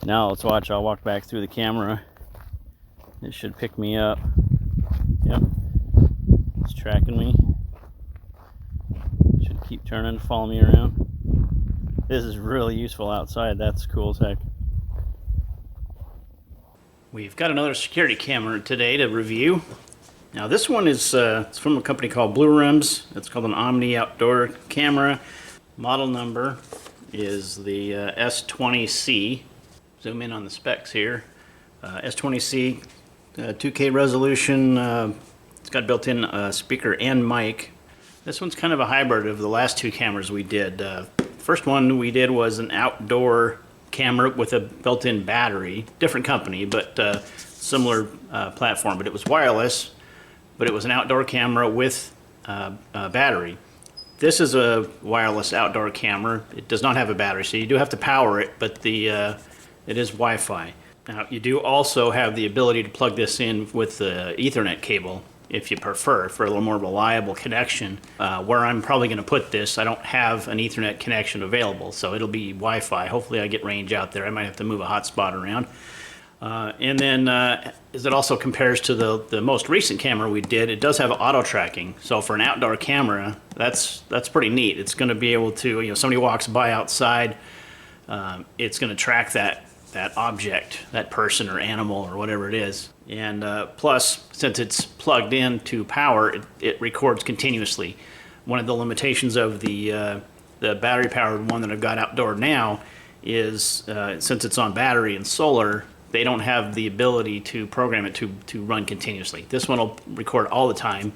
Now let's watch. I'll walk back through the camera. It should pick me up. Yep, it's tracking me. Should keep turning, follow me around. This is really useful outside. That's cool as heck. We've got another security camera today to review. Now this one is it's from a company called BLURAMS. It's called an Omni outdoor camera. Model number is the S20C. Zoom in on the specs here. S20C, 2K resolution. It's got built-in speaker and mic. This one's kind of a hybrid of the last two cameras we did. First one we did was an outdoor camera with a built-in battery. Different company, but similar platform. But it was wireless, but it was an outdoor camera with a battery. This is a wireless outdoor camera. It does not have a battery, so you do have to power it, but it is Wi-Fi. Now, you do also have the ability to plug this in with the Ethernet cable, if you prefer, for a little more reliable connection. Where I'm probably going to put this, I don't have an Ethernet connection available, so it'll be Wi-Fi. Hopefully I get range out there. I might have to move a hotspot around. And then as it also compares to the most recent camera we did, it does have auto tracking. So for an outdoor camera, that's pretty neat. It's going to be able to, you know, somebody walks by outside, it's going to track that object, that person or animal or whatever it is. And plus, since it's plugged in to power, it records continuously. One of the limitations of the battery-powered one that I've got outdoor now is since it's on battery and solar, they don't have the ability to program it to run continuously. This one will record all the time,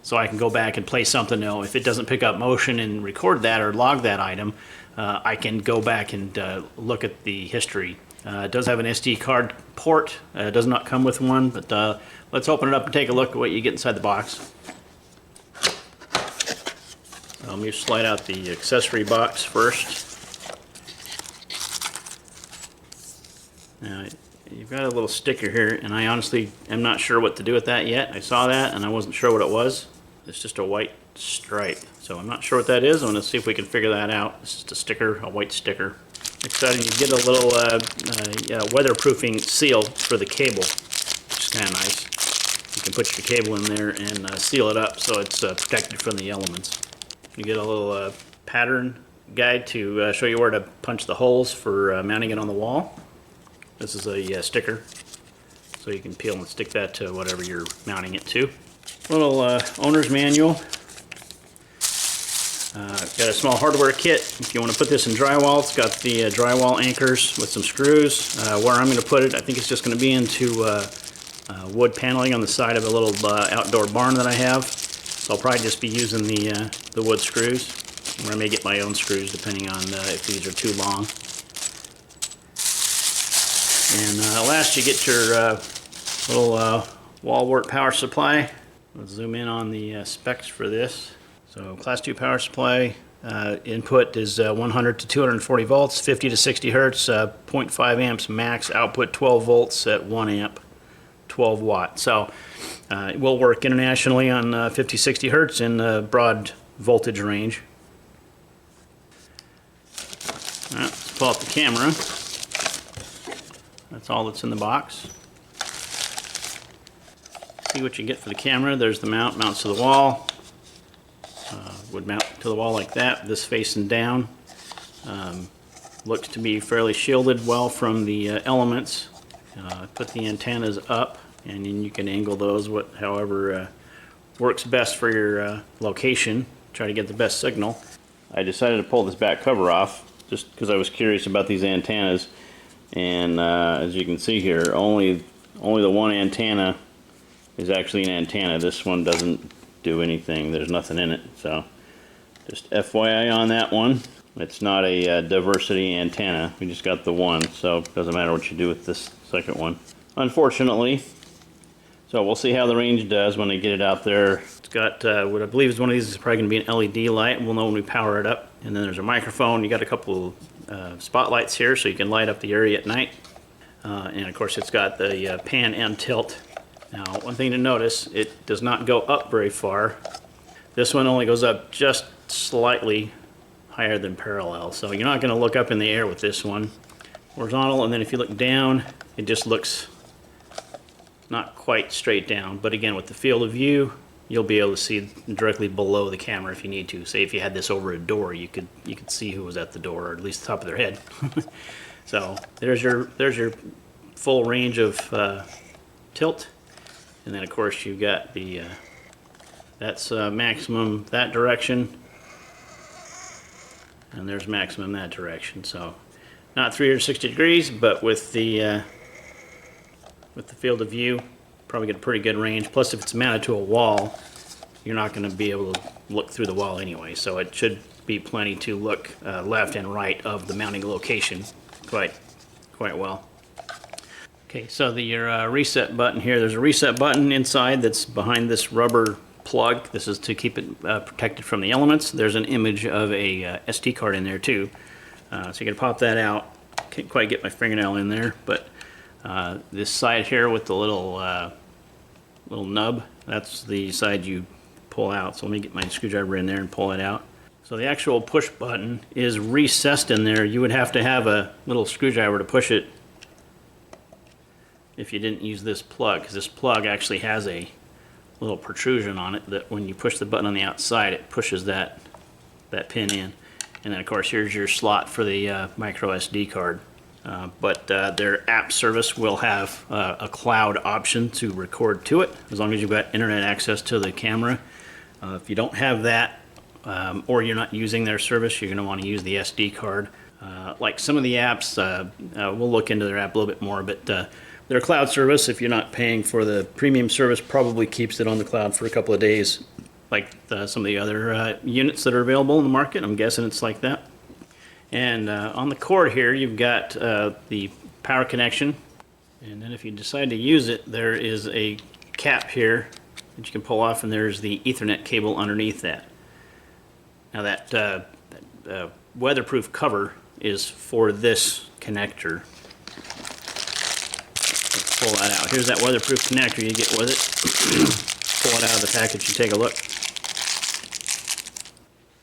so I can go back and play something. Now, if it doesn't pick up motion and record that or log that item, I can go back and look at the history. It does have an SD card port. It does not come with one, but let's open it up and take a look at what you get inside the box. Let me slide out the accessory box first. Now, you've got a little sticker here, and I honestly am not sure what to do with that yet. I saw that, and I wasn't sure what it was. It's just a white stripe, so I'm not sure what that is. I'm going to see if we can figure that out. It's just a sticker, a white sticker. Exciting, you get a little weatherproofing seal for the cable, which is kind of nice. You can put your cable in there and seal it up so it's protected from the elements. You get a little pattern guide to show you where to punch the holes for mounting it on the wall. This is a sticker, so you can peel and stick that to whatever you're mounting it to. Little owner's manual. Got a small hardware kit. If you want to put this in drywall, it's got the drywall anchors with some screws. Where I'm going to put it, I think it's just going to be into wood paneling on the side of a little outdoor barn that I have. So I'll probably just be using the wood screws. Or I may get my own screws depending on if these are too long. And last, you get your little wall wart power supply. Let's zoom in on the specs for this. So class 2 power supply, input is 100 to 240 volts, 50 to 60 hertz, 0.5 amps max, output 12 volts at 1 amp, 12 watt. So it will work internationally on 50, 60 hertz in broad voltage range. All right, let's pull out the camera. That's all that's in the box. See what you get for the camera. There's the mount, mounts to the wall. Would mount to the wall like that, this facing down. Looks to be fairly shielded well from the elements. Put the antennas up, and then you can angle those however works best for your location. Try to get the best signal. I decided to pull this back cover off just because I was curious about these antennas, and as you can see here, only the one antenna is actually an antenna. This one doesn't do anything. There's nothing in it, so just FYI on that one. It's not a diversity antenna. We just got the one, so it doesn't matter what you do with this second one, unfortunately. So we'll see how the range does when I get it out there. It's got what I believe is one of these is probably going to be an LED light. We'll know when we power it up. And then there's a microphone. You got a couple spotlights here so you can light up the area at night. And of course it's got the pan and tilt. Now, one thing to notice, it does not go up very far. This one only goes up just slightly higher than parallel, so you're not going to look up in the air with this one. horizontal, and then if you look down, it just looks not quite straight down. But again, with the field of view, you'll be able to see directly below the camera if you need to. Say if you had this over a door, you could see who was at the door, or at least the top of their head. So there's your full range of tilt, and then of course you've got the that's maximum that direction, and there's maximum that direction. So not 360 degrees, but with the field of view, probably get a pretty good range. Plus, if it's mounted to a wall, you're not going to be able to look through the wall anyway, so it should be plenty to look left and right of the mounting location quite well. Okay, so your reset button here, there's a reset button inside that's behind this rubber plug. This is to keep it protected from the elements. There's an image of a SD card in there too, so you can pop that out. Can't quite get my fingernail in there, but this side here with the little nub, that's the side you pull out. So let me get my screwdriver in there and pull it out. So the actual push button is recessed in there. You would have to have a little screwdriver to push it if you didn't use this plug, because this plug actually has a little protrusion on it that when you push the button on the outside, it pushes that pin in. And then of course here's your slot for the micro SD card. But their app service will have a cloud option to record to it, as long as you've got internet access to the camera. If you don't have that, or you're not using their service, you're going to want to use the SD card. Like some of the apps, we'll look into their app a little bit more, but their cloud service, if you're not paying for the premium service, probably keeps it on the cloud for a couple of days, like some of the other units that are available in the market. I'm guessing it's like that. And on the cord here, you've got the power connection, and then if you decide to use it, there is a cap here that you can pull off, and there's the Ethernet cable underneath that. Now that weatherproof cover is for this connector. Let's pull that out. Here's that weatherproof connector you get with it. Pull it out of the package and take a look.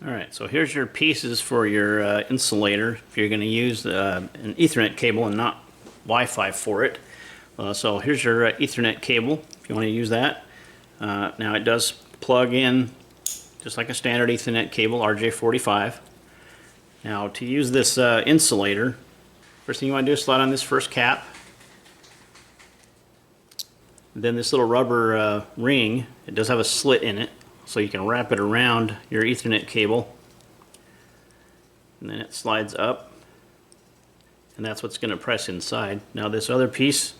Alright, so here's your pieces for your insulator if you're going to use an Ethernet cable and not Wi-Fi for it. So here's your Ethernet cable if you want to use that. Now it does plug in just like a standard Ethernet cable, RJ45. Now to use this insulator, first thing you want to do is slide on this first cap. Then this little rubber ring, it does have a slit in it, so you can wrap it around your Ethernet cable, and then it slides up, and that's what's going to press inside. Now this other piece,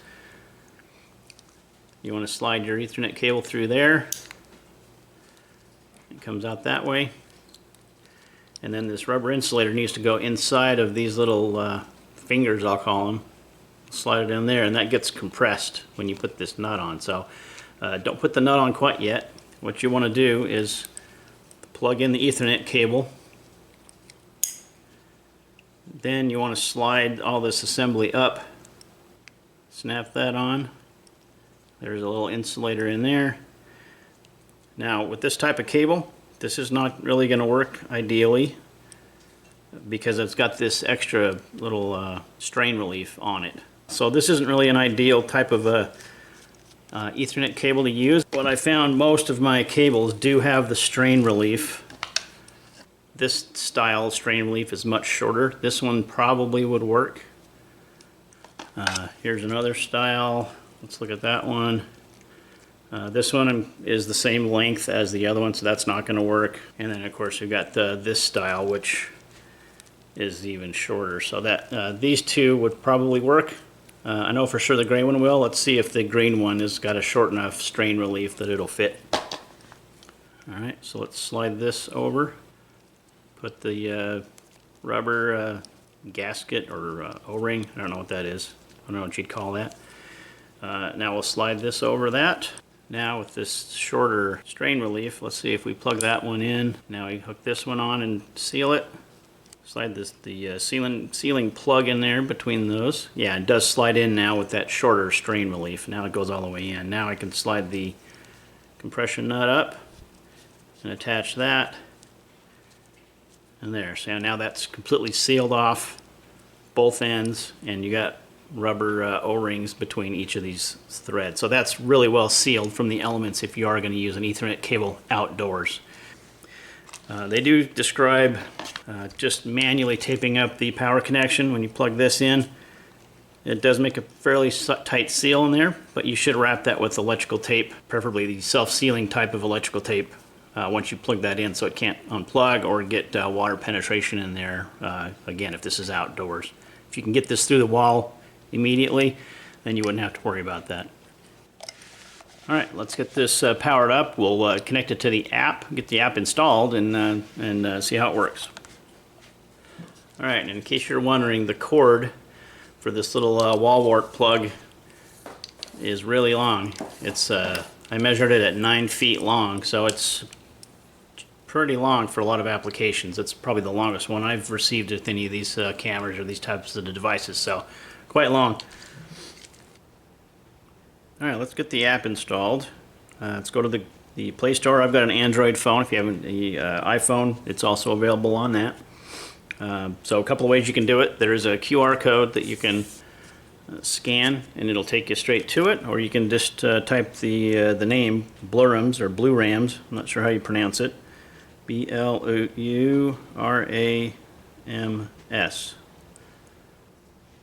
you want to slide your Ethernet cable through there. It comes out that way, and then this rubber insulator needs to go inside of these little fingers, I'll call them. Slide it in there, and that gets compressed when you put this nut on. So don't put the nut on quite yet. What you want to do is plug in the Ethernet cable. Then you want to slide all this assembly up. Snap that on. There's a little insulator in there. Now with this type of cable, this is not really going to work ideally because it's got this extra little strain relief on it. So this isn't really an ideal type of Ethernet cable to use. What I found, most of my cables do have the strain relief. This style strain relief is much shorter. This one probably would work. Here's another style. Let's look at that one. This one is the same length as the other one, so that's not going to work. And then of course we've got this style, which is even shorter. So that these two would probably work. I know for sure the gray one will. Let's see if the green one has got a short enough strain relief that it'll fit. Alright, so let's slide this over. Put the rubber gasket or O-ring, I don't know what that is. I don't know what you'd call that. Now we'll slide this over that. Now with this shorter strain relief, let's see if we plug that one in. Now we hook this one on and seal it. Slide the sealing plug in there between those. Yeah, it does slide in now with that shorter strain relief. Now it goes all the way in. Now I can slide the compression nut up and attach that. And there, so now that's completely sealed off both ends, and you got rubber O-rings between each of these threads. So that's really well sealed from the elements if you are going to use an Ethernet cable outdoors. They do describe just manually taping up the power connection when you plug this in. It does make a fairly tight seal in there, but you should wrap that with electrical tape, preferably the self-sealing type of electrical tape, once you plug that in so it can't unplug or get water penetration in there, again, if this is outdoors. If you can get this through the wall immediately, then you wouldn't have to worry about that. All right, let's get this powered up. We'll connect it to the app, get the app installed, and see how it works. All right, and in case you're wondering, the cord for this little wall wart plug is really long. It's I measured it at 9 feet long, so it's pretty long for a lot of applications. It's probably the longest one I've received with any of these cameras or these types of devices, so quite long. All right, let's get the app installed. Let's go to the Play Store. I've got an Android phone. If you have an iPhone, it's also available on that. So a couple of ways you can do it. There is a QR code that you can scan, and it'll take you straight to it, or you can just type the name BLURAMS or BLURAMS. I'm not sure how you pronounce it. BLURAMS.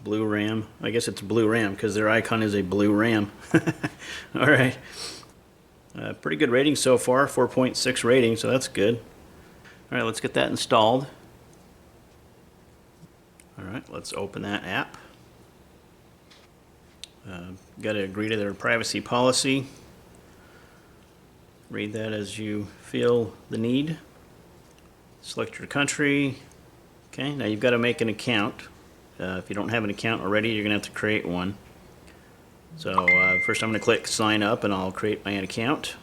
Blue ram. I guess it's blue ram because their icon is a blue ram. All right. Pretty good rating so far, 4.6 rating, so that's good. All right, let's get that installed. All right, let's open that app. Got to agree to their privacy policy. Read that as you feel the need. Select your country. Okay, now you've got to make an account. If you don't have an account already, you're going to have to create one. So first I'm going to click sign up, and I'll create my account.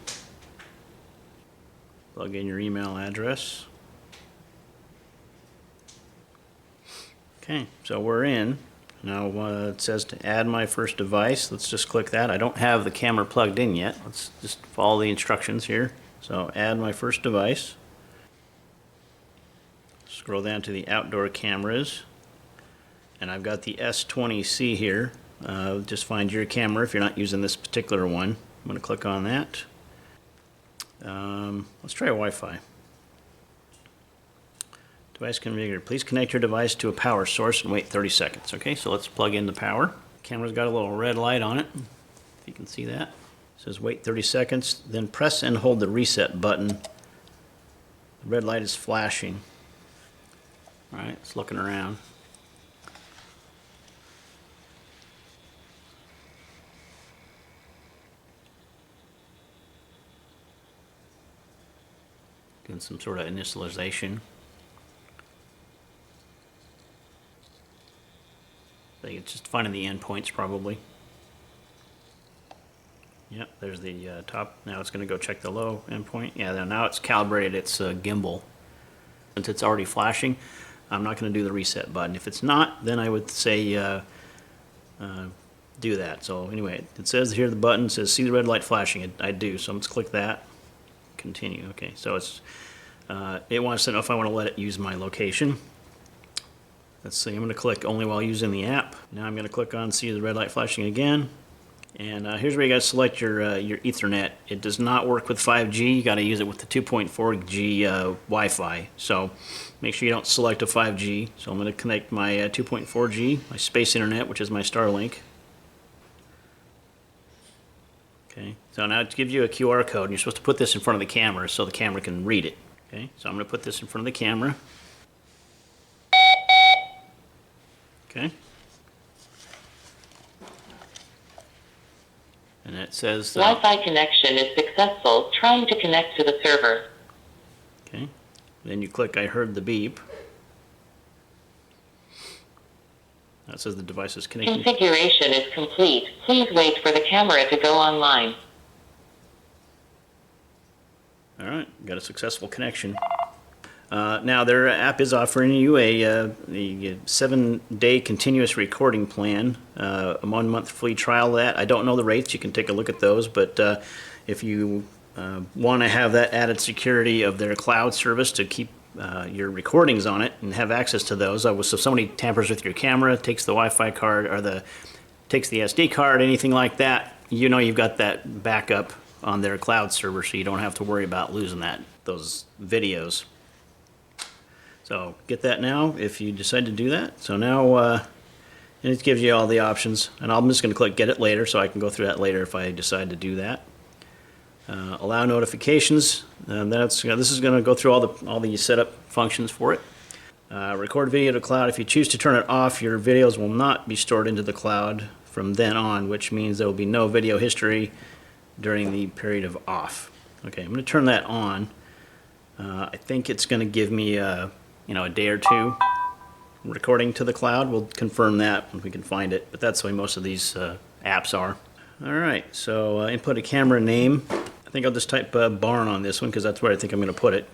Plug in your email address. Okay, so we're in. Now it says to add my first device. Let's just click that. I don't have the camera plugged in yet. Let's just follow the instructions here. So add my first device. Scroll down to the outdoor cameras. And I've got the S20C here. Just find your camera if you're not using this particular one. I'm going to click on that. Let's try Wi-Fi. Device configured. Please connect your device to a power source and wait 30 seconds. Okay, so let's plug in the power. Camera's got a little red light on it, if you can see that. It says wait 30 seconds, then press and hold the reset button. The red light is flashing. All right, it's looking around. Doing some sort of initialization. I think it's just finding the endpoints probably. Yep, there's the top. Now it's going to go check the low endpoint. Yeah, now it's calibrated its gimbal. Since it's already flashing, I'm not going to do the reset button. If it's not, then I would say do that. So anyway, it says here the button says see the red light flashing. I do, so let's click that. Continue. Okay, so it's it wants to know if I want to let it use my location. Let's see, I'm going to click only while using the app. Now I'm going to click on see the red light flashing again. And here's where you got to select your Ethernet. It does not work with 5G. You got to use it with the 2.4G Wi-Fi. So make sure you don't select a 5G. So I'm going to connect my 2.4G, my space internet, which is my Starlink. Okay, so now it gives you a QR code, and you're supposed to put this in front of the camera so the camera can read it. Okay, so I'm going to put this in front of the camera. Okay. And it says Wi-Fi connection is successful. Trying to connect to the server. Okay. Then you click I heard the beep. That says the device is connected. Configuration is complete. Please wait for the camera to go online. All right, got a successful connection. Now their app is offering you a 7-day continuous recording plan, a 1-month free trial of that. I don't know the rates. You can take a look at those, but if you want to have that added security of their cloud service to keep your recordings on it and have access to those. So if somebody tampers with your camera, takes the Wi-Fi card or takes the SD card, anything like that, you know you've got that backup on their cloud server, so you don't have to worry about losing those videos. So get that now if you decide to do that. So now it gives you all the options, and I'm just going to click Get It Later so I can go through that later if I decide to do that. Allow notifications. This is going to go through all the setup functions for it. Record video to cloud. If you choose to turn it off, your videos will not be stored into the cloud from then on, which means there will be no video history during the period of off. Okay, I'm going to turn that on. I think it's going to give me a day or two recording to the cloud. We'll confirm that when we can find it, but that's the way most of these apps are. Alright, so input a camera name. I think I'll just type barn on this one because that's where I think I'm going to put it.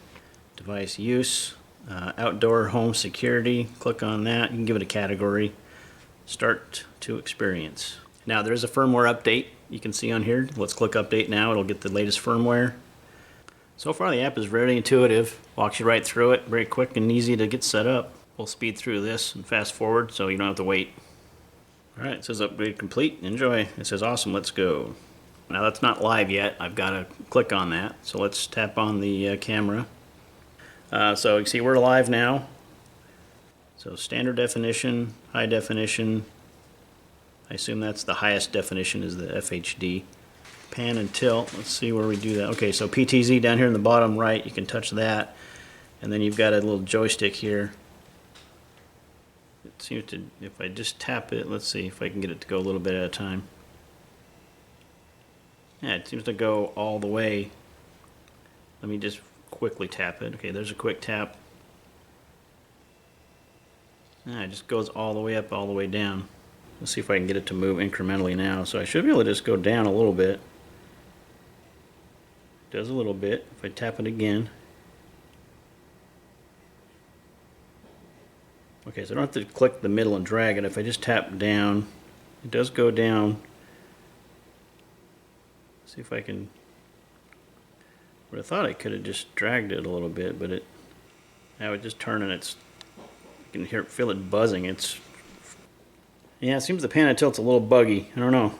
Device use, outdoor home security, click on that. You can give it a category. Start to experience. Now there is a firmware update you can see on here. Let's click update now. It'll get the latest firmware. So far the app is very intuitive. Walks you right through it. Very quick and easy to get set up. We'll speed through this and fast forward so you don't have to wait. Alright, it says upgrade complete. Enjoy. It says awesome, let's go. Now that's not live yet. I've got to click on that. So let's tap on the camera. So you can see we're live now. So standard definition, high definition. I assume that's the highest definition is the FHD. Pan and tilt. Let's see where we do that. Okay, so PTZ down here in the bottom right, you can touch that. And then you've got a little joystick here. It seems to, if I just tap it, let's see if I can get it to go a little bit at a time. Yeah, it seems to go all the way. Let me just quickly tap it. Okay, there's a quick tap. Yeah, it just goes all the way up, all the way down. Let's see if I can get it to move incrementally now. So I should be able to just go down a little bit. Does a little bit. If I tap it again. Okay, so I don't have to click the middle and drag it. If I just tap down, it does go down. See if I can. But I thought I could have just dragged it a little bit, but now it just turned and you can feel it buzzing. Yeah, it seems the pan and tilt's a little buggy. I don't know.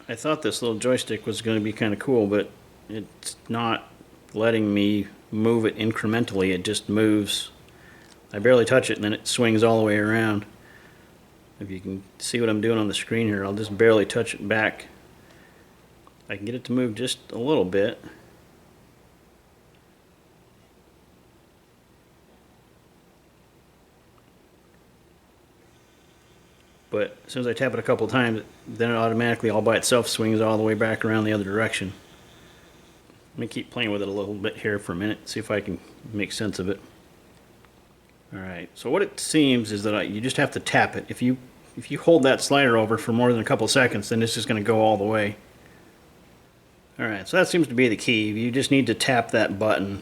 I thought this little joystick was going to be kind of cool, but it's not letting me move it incrementally. It just moves. I barely touch it and then it swings all the way around. If you can see what I'm doing on the screen here, I'll just barely touch it back. I can get it to move just a little bit. But as soon as I tap it a couple times, then it automatically all by itself swings all the way back around the other direction. Let me keep playing with it a little bit here for a minute, see if I can make sense of it. Alright, so what it seems is that you just have to tap it. If you hold that slider over for more than a couple seconds, then it's just going to go all the way. Alright, so that seems to be the key. You just need to tap that button.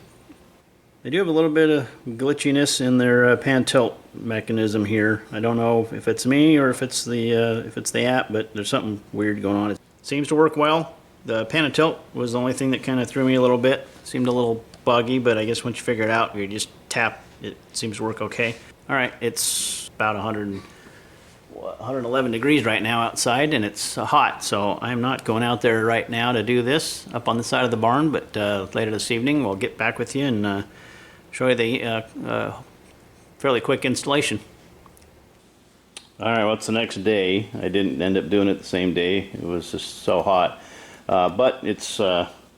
They do have a little bit of glitchiness in their pan tilt mechanism here. I don't know if it's me or if it's the app, but there's something weird going on. It seems to work well. The pan and tilt was the only thing that kind of threw me a little bit. Seemed a little buggy, but I guess once you figure it out, you just tap. It seems to work okay. All right, it's about 111 degrees right now outside, and it's hot, so I'm not going out there right now to do this up on the side of the barn, but later this evening we'll get back with you and show you the fairly quick installation. Alright, what's the next day? I didn't end up doing it the same day. It was just so hot. But it's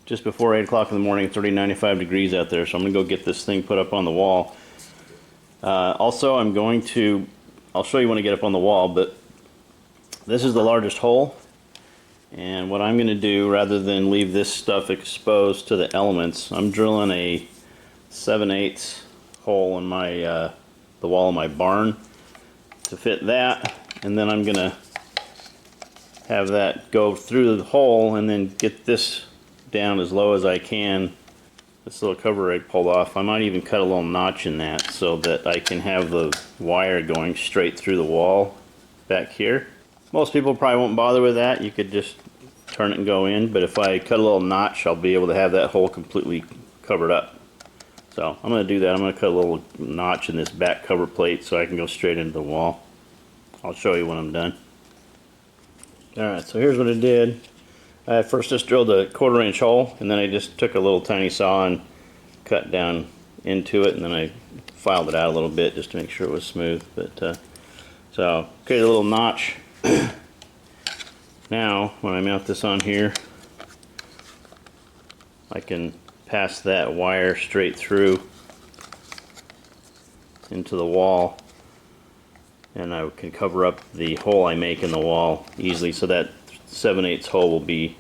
just before 8 o'clock in the morning. It's already 95 degrees out there, so I'm going to go get this thing put up on the wall. Also, I'll show you when I get up on the wall, but this is the largest hole. And what I'm going to do, rather than leave this stuff exposed to the elements, I'm drilling a 7/8 hole in my the wall of my barn to fit that, and then I'm gonna have that go through the hole and then get this down as low as I can. This little cover I pulled off, I might even cut a little notch in that so that I can have the wire going straight through the wall back here. Most people probably won't bother with that. You could just turn it and go in, but if I cut a little notch, I'll be able to have that hole completely covered up. So I'm going to do that. I'm going to cut a little notch in this back cover plate so I can go straight into the wall. I'll show you when I'm done. Alright, so here's what I did. I first just drilled a 1/4 inch hole, and then I just took a little tiny saw and cut down into it, and then I filed it out a little bit just to make sure it was smooth. But so create a little notch. Now when I mount this on here, I can pass that wire straight through into the wall, and I can cover up the hole I make in the wall easily, so that 7/8 hole will be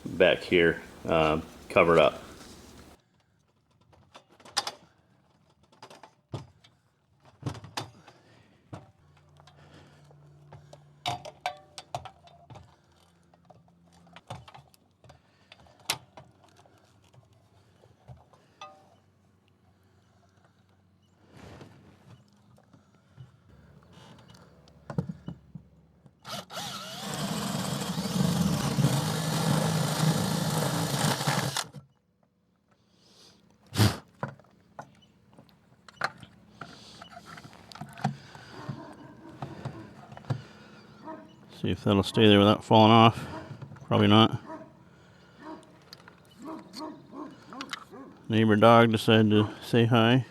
back here covered up. See if that'll stay there without falling off. Probably not. Neighbor dog decided to say hi.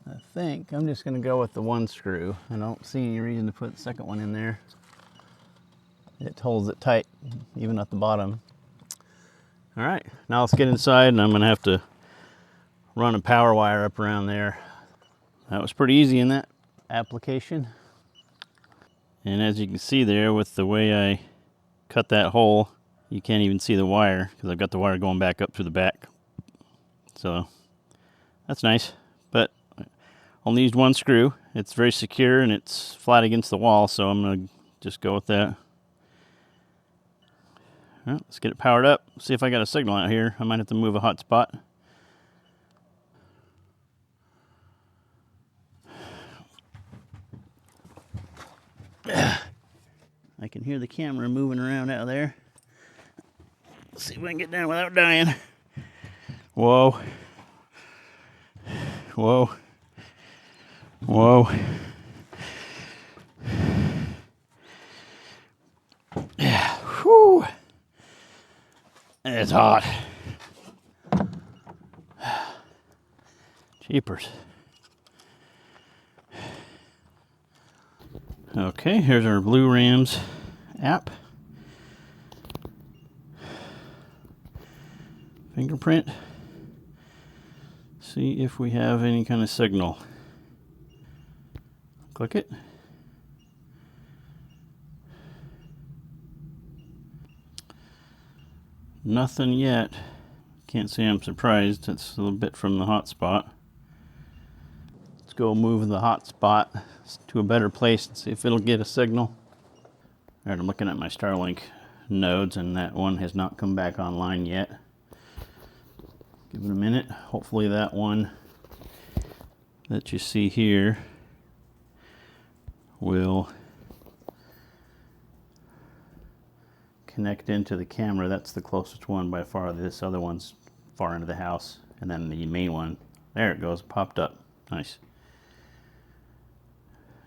I think I'm just going to go with the 1 screw. I don't see any reason to put the second one in there. It holds it tight, even at the bottom. All right, now let's get inside, and I'm going to have to run a power wire up around there. That was pretty easy in that application. And as you can see there, with the way I cut that hole, you can't even see the wire because I've got the wire going back up through the back. So that's nice, but only used 1 screw. It's very secure and it's flat against the wall, so I'm going to just go with that. All right, let's get it powered up. See if I got a signal out here. I might have to move a hotspot. I can hear the camera moving around out there. Let's see if I can get down without dying. Whoa. Whoa. Whoa. Yeah. Whew. It's hot. Jeepers. Okay, here's our BLURAMS app. Fingerprint. See if we have any kind of signal. Click it. Nothing yet. Can't say I'm surprised. It's a little bit from the hotspot. Let's go move the hotspot to a better place and see if it'll get a signal. Alright, I'm looking at my Starlink nodes, and that one has not come back online yet. Give it a minute. Hopefully that one that you see here will connect into the camera. That's the closest one by far. This other one's far into the house. And then the main one, there it goes, popped up. Nice.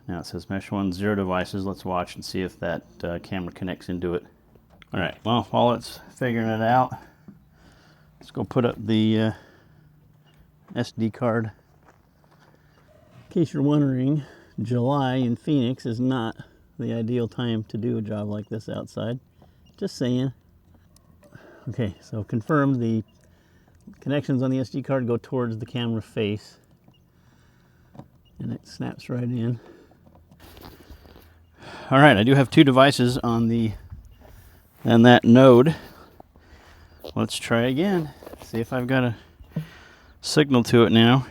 Now it says mesh 1, 0 devices. Let's watch and see if that camera connects into it. All right, well, while it's figuring it out, let's go put up the SD card. In case you're wondering, July in Phoenix is not the ideal time to do a job like this outside. Just saying. Okay, so confirm the connections on the SD card go towards the camera face. And it snaps right in. All right, I do have 2 devices on that node. Let's try again. See if I've got a signal to it now.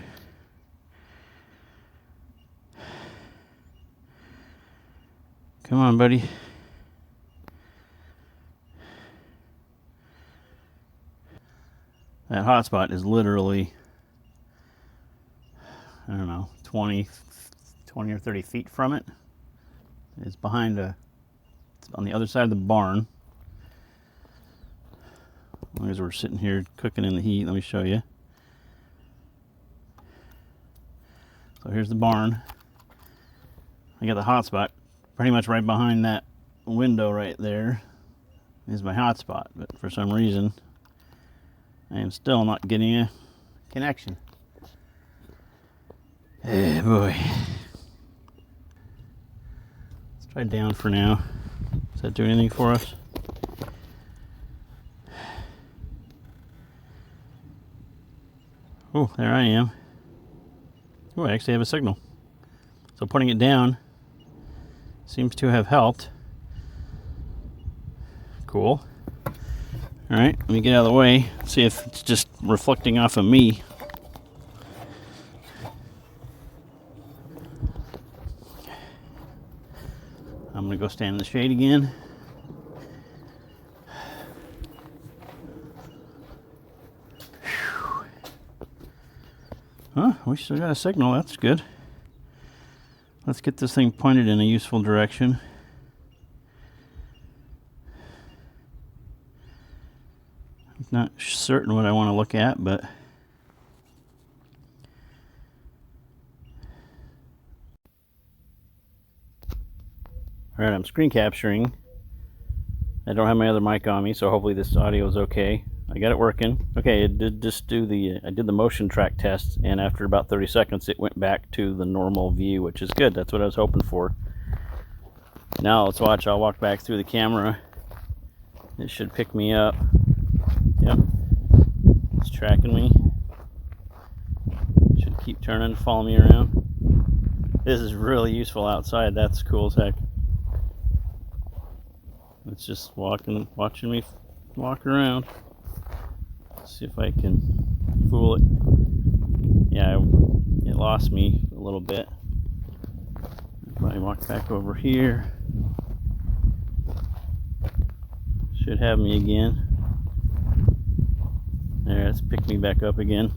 Come on, buddy. That hotspot is literally, I don't know, 20 or 30 feet from it. It's behind it's on the other side of the barn. As long as we're sitting here cooking in the heat, let me show you. So here's the barn. I got the hotspot pretty much right behind that window right there is my hotspot, but for some reason I am still not getting a connection. Oh boy. Let's try down for now. Does that do anything for us? Oh, there I am. Oh, I actually have a signal. So putting it down seems to have helped. Cool. Alright, let me get out of the way, see if it's just reflecting off of me. I'm going to go stand in the shade again. Huh, we still got a signal, that's good. Let's get this thing pointed in a useful direction. I'm not certain what I want to look at, but alright, I'm screen capturing. I don't have my other mic on me, so hopefully this audio is okay. I got it working. Okay, it did just do I did the motion track test, and after about 30 seconds it went back to the normal view, which is good. That's what I was hoping for. Now let's watch. I'll walk back through the camera. It should pick me up. Yep. It's tracking me. Should keep turning, follow me around. This is really useful outside. That's cool as heck. It's just watching me walk around. See if I can fool it. Yeah, it lost me a little bit. If I walk back over here, should have me again. There, it's picked me back up again.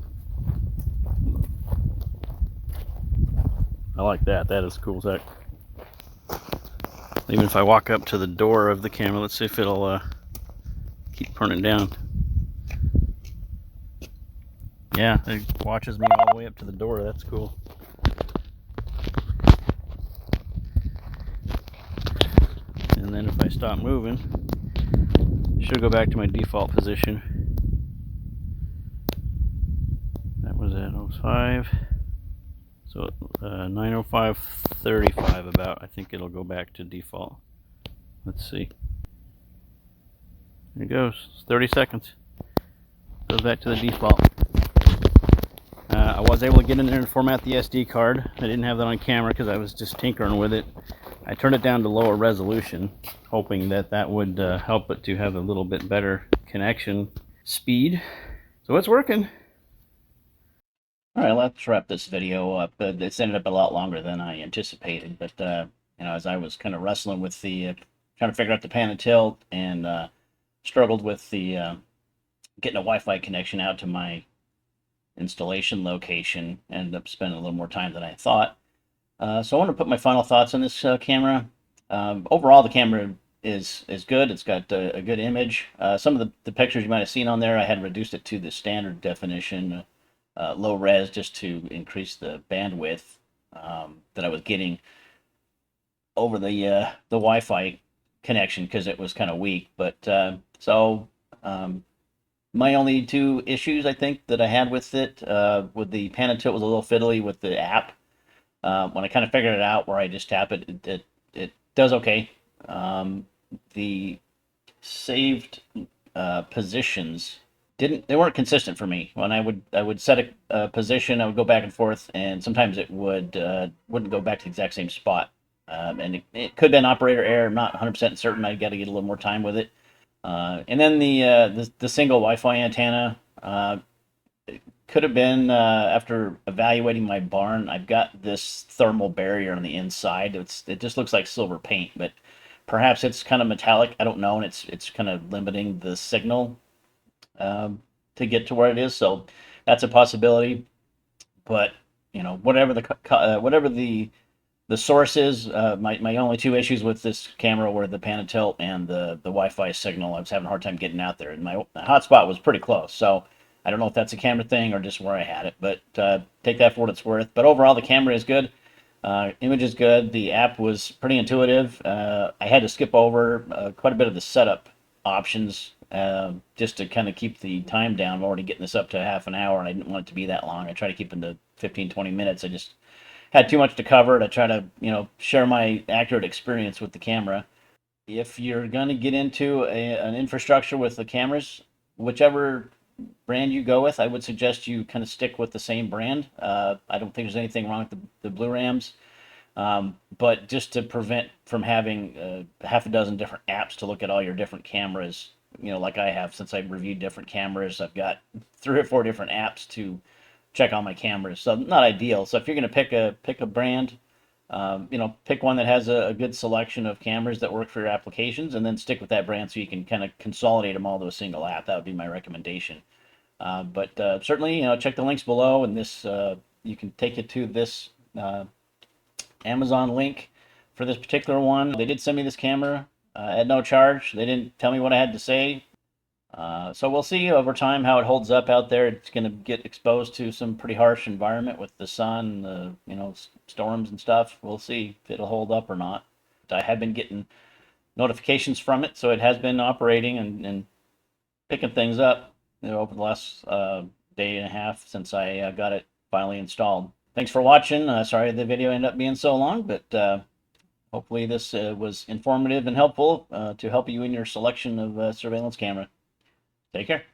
I like that. That is cool as heck. Even if I walk up to the door of the camera, let's see if it'll keep turning down. Yeah, it watches me all the way up to the door. That's cool. And then if I stop moving, it should go back to my default position. That was at 05. So 9:05:35 about. I think it'll go back to default. Let's see. There it goes. It's 30 seconds. Goes back to the default. I was able to get in there and format the SD card. I didn't have that on camera because I was just tinkering with it. I turned it down to lower resolution, hoping that that would help it to have a little bit better connection speed. So it's working. Alright, let's wrap this video up. It's ended up a lot longer than I anticipated, but you know, as I was kind of wrestling with the trying to figure out the pan and tilt, and struggled with the getting a Wi-Fi connection out to my installation location, ended up spending a little more time than I thought. So I want to put my final thoughts on this camera. Overall, the camera is good. It's got a good image. Some of the pictures you might have seen on there, I had reduced it to the standard definition, low res, just to increase the bandwidth that I was getting over the Wi-Fi connection, because it was kind of weak. But my only two issues, I think, that I had with it, with the pan and tilt, was a little fiddly with the app. When I kind of figured it out where I just tap it, it does okay. The saved positions they weren't consistent for me. When I would set a position, I would go back and forth, and sometimes it wouldn't go back to the exact same spot. And it could have been operator error. I'm not 100% certain. I got to get a little more time with it. And then the single Wi-Fi antenna, it could have been, after evaluating my barn, I've got this thermal barrier on the inside. It just looks like silver paint, but perhaps it's kind of metallic. I don't know, and it's kind of limiting the signal. to get to where it is. So that's a possibility. But you know, whatever the source is, my only two issues with this camera were the pan and tilt and the Wi-Fi signal. I was having a hard time getting out there, and my hotspot was pretty close. So I don't know if that's a camera thing or just where I had it, but take that for what it's worth. But overall, the camera is good. Image is good. The app was pretty intuitive. I had to skip over quite a bit of the setup options just to kind of keep the time down. I'm already getting this up to half an hour, and I didn't want it to be that long. I try to keep it to 15-20 minutes. I just had too much to cover to try to, share my accurate experience with the camera. If you're going to get into an infrastructure with the cameras, whichever brand you go with, I would suggest you kind of stick with the same brand. I don't think there's anything wrong with the BLURAMS, but just to prevent from having half a dozen different apps to look at all your different cameras, like I have, since I've reviewed different cameras, I've got 3 or 4 different apps to check all my cameras. So not ideal. So if you're going to pick a brand, pick one that has a good selection of cameras that work for your applications, and then stick with that brand so you can kind of consolidate them all to a single app. That would be my recommendation. But certainly, check the links below, and this you can take it to this Amazon link for this particular one. They did send me this camera at no charge. They didn't tell me what I had to say. So we'll see over time how it holds up out there. It's going to get exposed to some pretty harsh environment with the sun, the storms and stuff. We'll see if it'll hold up or not. I have been getting notifications from it, so it has been operating and picking things up over the last day and a half since I got it finally installed. Thanks for watching. Sorry the video ended up being so long, but hopefully this was informative and helpful to help you in your selection of surveillance camera. Take care.